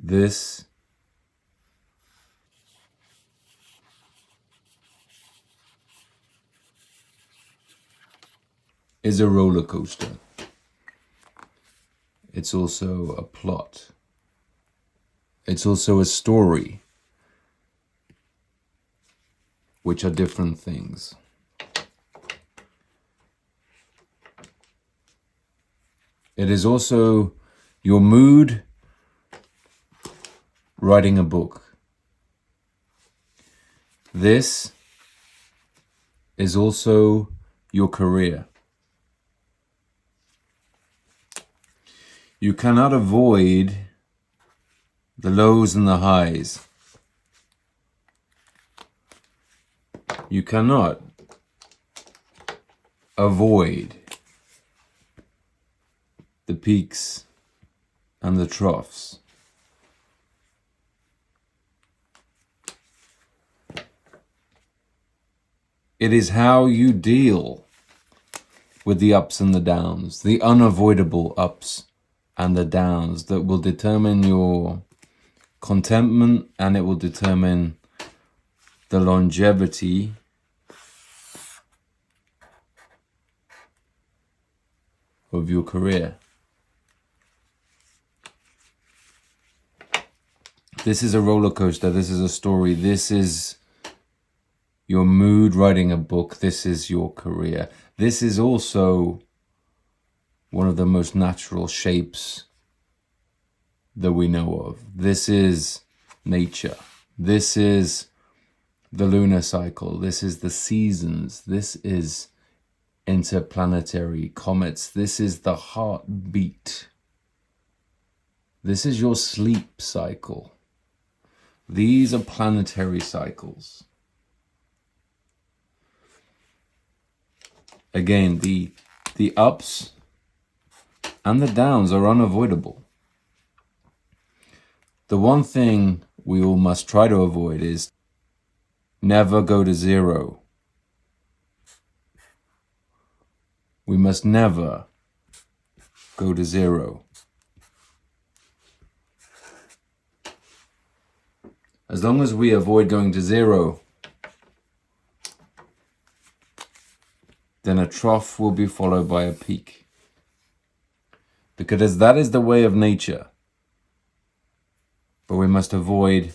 This is a roller coaster. It's also a plot. It's also a story, which are different things. It is also your mood writing a book. This is also your career. You cannot avoid the lows and the highs. You cannot avoid the peaks and the troughs. It is how you deal with the ups and the downs, the unavoidable ups and the downs, that will determine your contentment, and it will determine the longevity of your career. This is a roller coaster. This is a story. This is your mood writing a book. This is your career. This is also one of the most natural shapes that we know of. This is nature. This is the lunar cycle. This is the seasons. This is interplanetary comets. This is the heartbeat. This is your sleep cycle. These are planetary cycles. Again, the ups and the downs are unavoidable. The one thing we all must try to avoid is never go to zero. We must never go to zero. As long as we avoid going to zero, then a trough will be followed by a peak. Because that is the way of nature. But we must avoid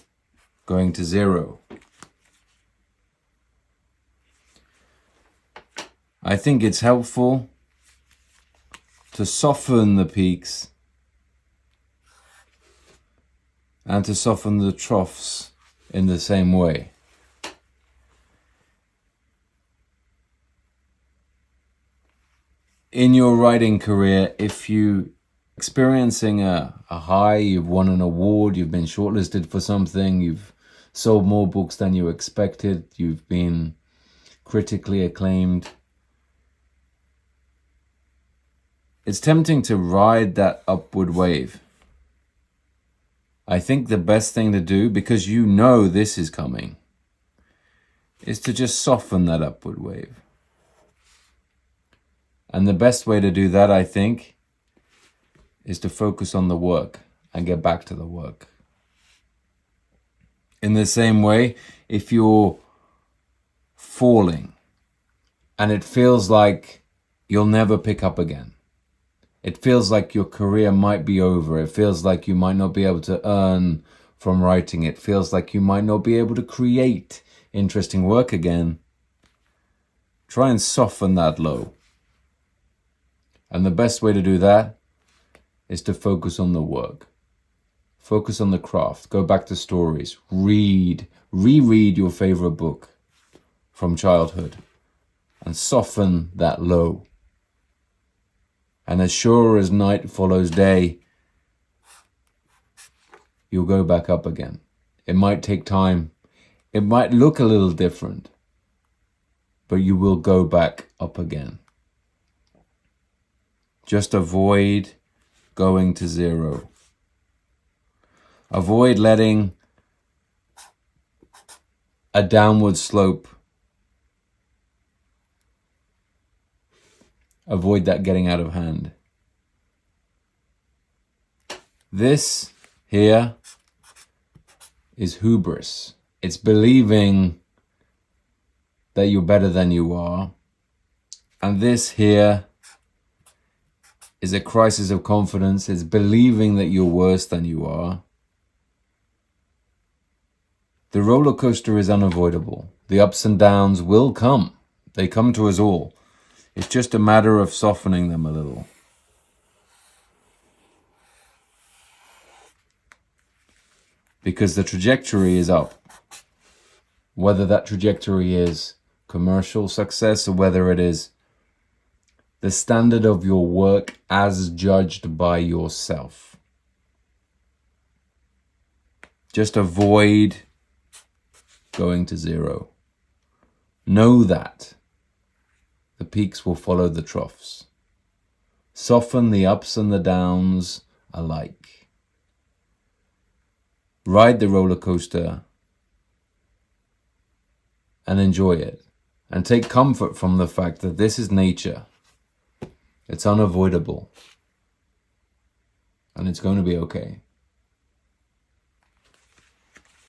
going to zero. I think it's helpful to soften the peaks and to soften the troughs in the same way. In your writing career, if you experiencing a high, you've won an award, you've been shortlisted for something, you've sold more books than you expected, you've been critically acclaimed, it's tempting to ride that upward wave. I think the best thing to do, because you know this is coming, is to just soften that upward wave. And the best way to do that, I think, is to focus on the work and get back to the work. In the same way, if you're falling and it feels like you'll never pick up again, it feels like your career might be over, it feels like you might not be able to earn from writing, it feels like you might not be able to create interesting work again, try and soften that low. And the best way to do that is to focus on the work. Focus on the craft. Go back to stories. Reread your favorite book from childhood and soften that low. And as sure as night follows day, you'll go back up again. It might take time. It might look a little different, but you will go back up again. Just avoid going to zero. Avoid letting a downward slope, avoid that getting out of hand. This here is hubris. It's believing that you're better than you are. And this here is a crisis of confidence. It's believing that you're worse than you are. The roller coaster is unavoidable. The ups and downs will come. They come to us all. It's just a matter of softening them a little. Because the trajectory is up. Whether that trajectory is commercial success or whether it is the standard of your work as judged by yourself. Just avoid going to zero. Know that the peaks will follow the troughs. Soften the ups and the downs alike. Ride the roller coaster and enjoy it. And take comfort from the fact that this is nature. It's unavoidable. And it's going to be okay.